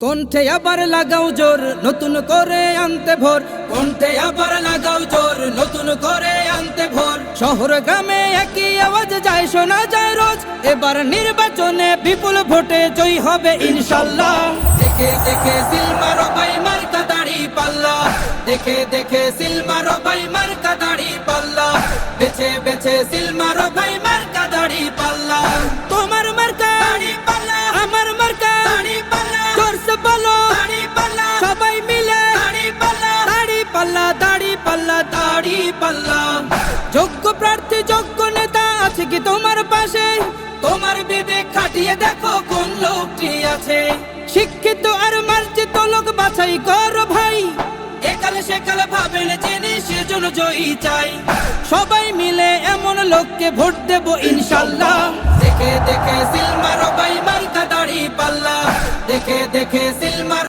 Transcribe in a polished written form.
কণ্ঠে আবার লাগাও জোর নতুন করে আনতে ভোর, কণ্ঠে আবার লাগাও জোর নতুন করে আনতে ভোর। শহর গ্রামে একই আওয়াজ যায় শোনা যায় রোজ, এবার নির্বাচনে বিপুল ভোটে জয়ী হবে ইনশাল্লাহ। দেখে দেখে সিল মারো ভাই মার্কা দাড়ি পাল্লা, দেখে দেখে সিল মারো ভাই মার্কা দাড়ি পাল্লা, বেছে বেছে সিল মারো ভাই মার্কা দাড়ি পাল্লা। তোমার মার্কা দাড়ি পাল্লা, আমার মার্কা দাড়ি পাল্লা, জোরসে বলো দাড়ি পাল্লা, সবাই মিলে দাড়ি পাল্লা, দাড়ি পাল্লা, দাড়ি পাল্লা, দাড়ি পাল্লা। যোগ্য প্রার্থী যোগ্য নেতা আছে কি তোমার পাশে? তোমার বিবেক খাটিয়ে দেখো কোন লোকটি আছে। শিক্ষিত আর মার্জিত লোক বাছাই করো ভাই, একালে সেকালে ভাবেন জেনে সেজন্য জয়ী চাই। সবাই মিলে এমন লোককে ভোট দেব ইনশাল্লাহ। দেখে দেখে সিল মারো ভাই মার্কা দাড়ি পাল্লা, দেখে দেখে সিল